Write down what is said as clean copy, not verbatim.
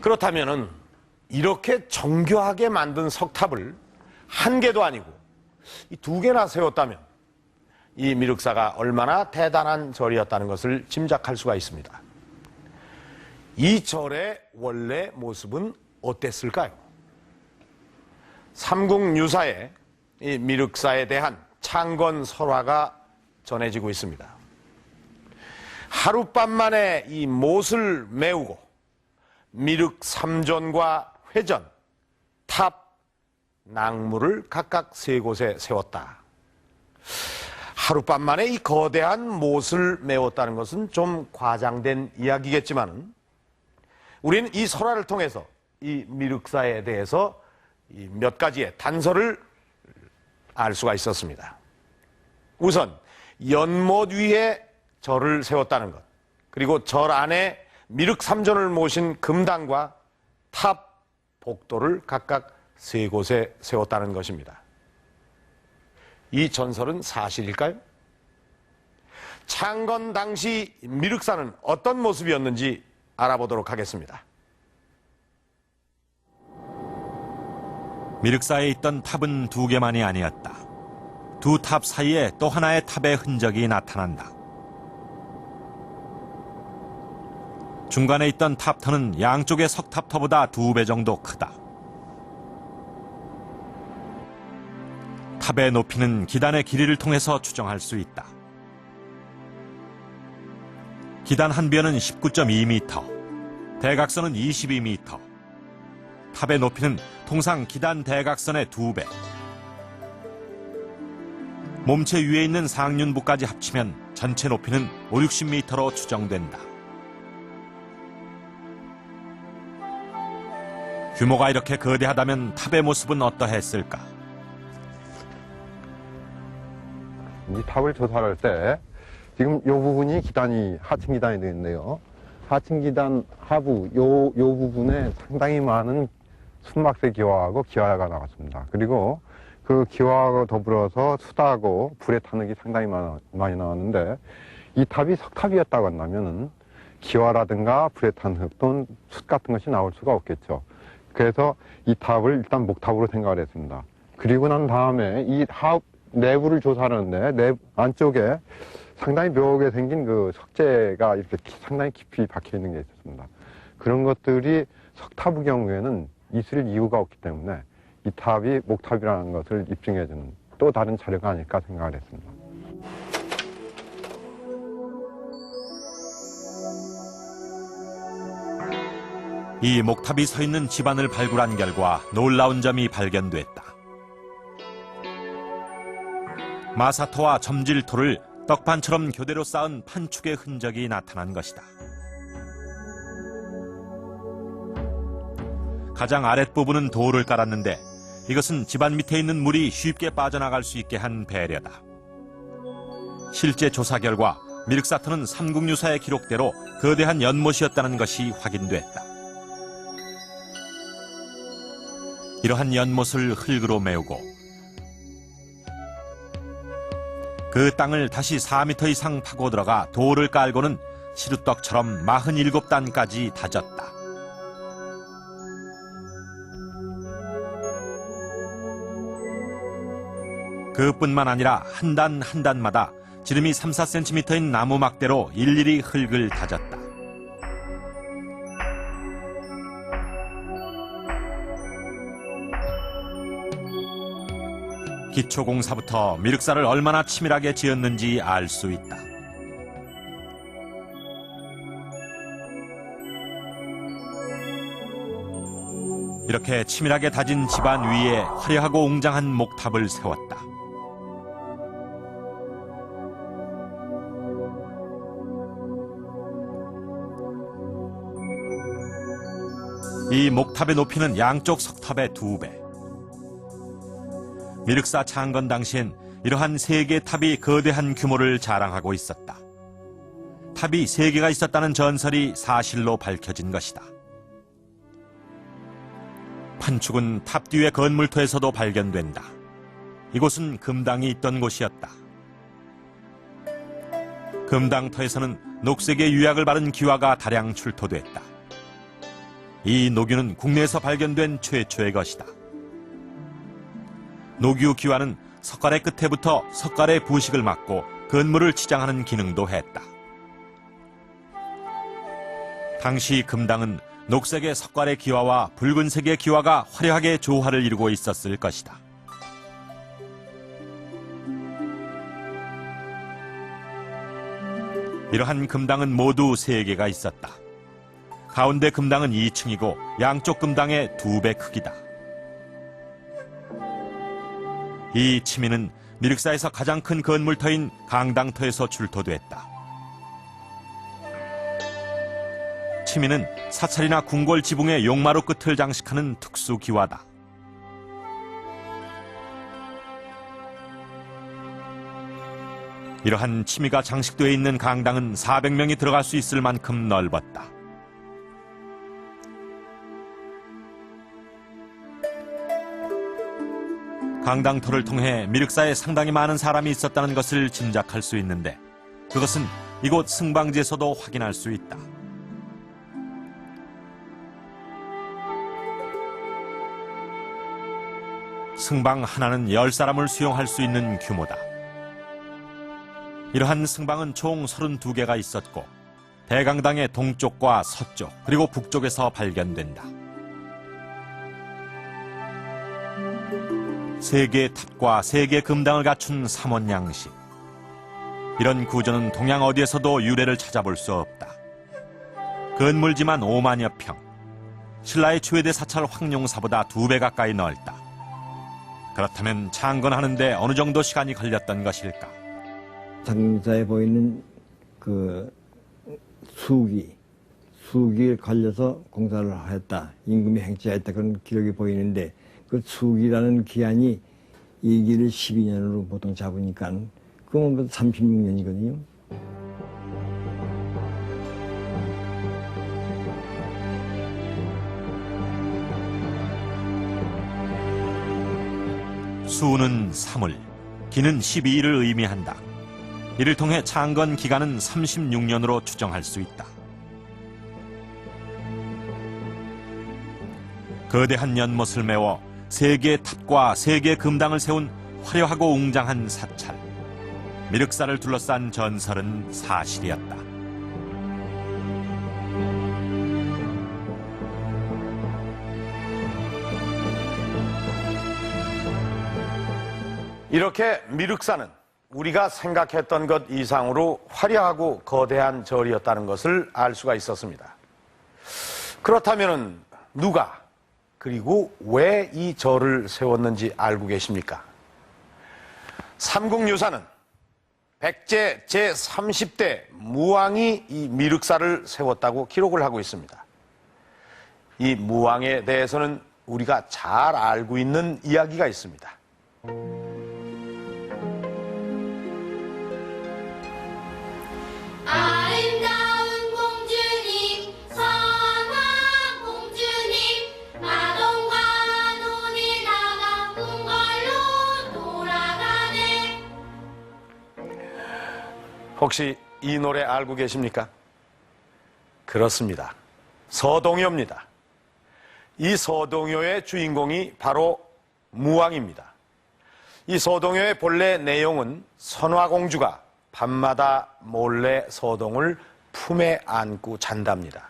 그렇다면은 이렇게 정교하게 만든 석탑을 한 개도 아니고 이 두 개나 세웠다면 이 미륵사가 얼마나 대단한 절이었다는 것을 짐작할 수가 있습니다. 이 절의 원래 모습은 어땠을까요? 삼국유사에 이 미륵사에 대한 창건 설화가 전해지고 있습니다. 하룻밤 만에 이 못을 메우고 미륵 3전과 회전, 탑, 낭무를 각각 세 곳에 세웠다. 하룻밤 만에 이 거대한 못을 메웠다는 것은 좀 과장된 이야기겠지만 우리는 이 설화를 통해서 이 미륵사에 대해서 몇 가지의 단서를 알 수가 있었습니다. 우선 연못 위에 절을 세웠다는 것, 그리고 절 안에 미륵 3전을 모신 금당과 탑, 복도를 각각 세 곳에 세웠다는 것입니다. 이 전설은 사실일까요? 창건 당시 미륵사는 어떤 모습이었는지 알아보도록 하겠습니다. 미륵사에 있던 탑은 두 개만이 아니었다. 두 탑 사이에 또 하나의 탑의 흔적이 나타난다. 중간에 있던 탑터는 양쪽의 석탑터보다 2배 정도 크다. 탑의 높이는 기단의 길이를 통해서 추정할 수 있다. 기단 한 변은 19.2m, 대각선은 22m. 탑의 높이는 통상 기단 대각선의 2배. 몸체 위에 있는 상륜부까지 합치면 전체 높이는 50-60m로 추정된다. 규모가 이렇게 거대하다면 탑의 모습은 어떠했을까? 이 탑을 조사할 때 지금 이 부분이 기단이 하층 기단이 되어 있네요. 하층 기단 하부 요 부분에 상당히 많은 순막새 기와하고 기와가 나왔습니다. 그리고 그 기와하고 더불어서 숯하고 불에 타는 게 상당히 많이 나왔는데 이 탑이 석탑이었다고 한다면은 기와라든가 불에 탄 흙 또는 숯 같은 것이 나올 수가 없겠죠. 그래서 이 탑을 일단 목탑으로 생각을 했습니다. 그리고 난 다음에 이 내부를 조사하는데 안쪽에 상당히 묘하게 생긴 그 석재가 이렇게 상당히 깊이 박혀 있는 게 있었습니다. 그런 것들이 석탑의 경우에는 있을 이유가 없기 때문에 이 탑이 목탑이라는 것을 입증해주는 또 다른 자료가 아닐까 생각을 했습니다. 이 목탑이 서 있는 집안을 발굴한 결과 놀라운 점이 발견됐다. 마사토와 점질토를 떡판처럼 교대로 쌓은 판축의 흔적이 나타난 것이다. 가장 아랫부분은 돌을 깔았는데 이것은 집안 밑에 있는 물이 쉽게 빠져나갈 수 있게 한 배려다. 실제 조사 결과 미륵사터는 삼국유사의 기록대로 거대한 연못이었다는 것이 확인됐다. 이러한 연못을 흙으로 메우고 그 땅을 다시 4m 이상 파고 들어가 돌을 깔고는 시루떡처럼 47단까지 다졌다. 그뿐만 아니라 한 단 한 단마다 지름이 3-4cm인 나무 막대로 일일이 흙을 다졌다. 기초공사부터 미륵사를 얼마나 치밀하게 지었는지 알 수 있다. 이렇게 치밀하게 다진 집안 위에 화려하고 웅장한 목탑을 세웠다. 이 목탑의 높이는 양쪽 석탑의 2배. 미륵사 창건 당시엔 이러한 3개의 탑이 거대한 규모를 자랑하고 있었다. 탑이 3개가 있었다는 전설이 사실로 밝혀진 것이다. 판축은 탑 뒤의 건물터에서도 발견된다. 이곳은 금당이 있던 곳이었다. 금당터에서는 녹색의 유약을 바른 기와가 다량 출토됐다. 이 노규는 국내에서 발견된 최초의 것이다. 노규 기와는 석가래 끝에부터 석가래 부식을 막고 건물을 치장하는 기능도 했다. 당시 금당은 녹색의 석가래 기와와 붉은색의 기와가 화려하게 조화를 이루고 있었을 것이다. 이러한 금당은 모두 3개가 있었다. 가운데 금당은 2층이고 양쪽 금당의 2배 크기다. 이 치미는 미륵사에서 가장 큰 건물터인 강당터에서 출토됐다. 치미는 사찰이나 궁궐 지붕의 용마루 끝을 장식하는 특수 기와다. 이러한 치미가 장식되어 있는 강당은 400명이 들어갈 수 있을 만큼 넓었다. 강당터를 통해 미륵사에 상당히 많은 사람이 있었다는 것을 짐작할 수 있는데 그것은 이곳 승방지에서도 확인할 수 있다. 승방 하나는 10사람을 수용할 수 있는 규모다. 이러한 승방은 총 32개가 있었고 대강당의 동쪽과 서쪽 그리고 북쪽에서 발견된다. 3개의 탑과 3개의 금당을 갖춘 삼원 양식. 이런 구조는 동양 어디에서도 유래를 찾아볼 수 없다. 건물지만 5만여 평. 신라의 최대 사찰 황룡사보다 2배 가까이 넓다. 그렇다면 창건하는데 어느 정도 시간이 걸렸던 것일까? 장사에 보이는 그 수기에 걸려서 공사를 하였다. 임금이 행치하였다. 그런 기록이 보이는데 그 수기라는 기한이 이 길을 12년으로 보통 잡으니까 그건 36년이거든요. 수는 3월, 기는 12일을 의미한다. 이를 통해 창건 기간은 36년으로 추정할 수 있다. 거대한 연못을 메워 3개의 탑과 3개의 금당을 세운 화려하고 웅장한 사찰. 미륵사를 둘러싼 전설은 사실이었다. 이렇게 미륵사는 우리가 생각했던 것 이상으로 화려하고 거대한 절이었다는 것을 알 수가 있었습니다. 그렇다면 누가 그리고 왜 이 절을 세웠는지 알고 계십니까? 삼국유사는 백제 제30대 무왕이 이 미륵사를 세웠다고 기록을 하고 있습니다. 이 무왕에 대해서는 우리가 잘 알고 있는 이야기가 있습니다. 아름다운 공주님, 선한 공주님, 마동과 논이 나가 궁궐로 돌아가네. 혹시 이 노래 알고 계십니까? 그렇습니다. 서동요입니다. 이 서동요의 주인공이 바로 무왕입니다. 이 서동요의 본래 내용은 선화공주가 밤마다 몰래 서동을 품에 안고 잔답니다.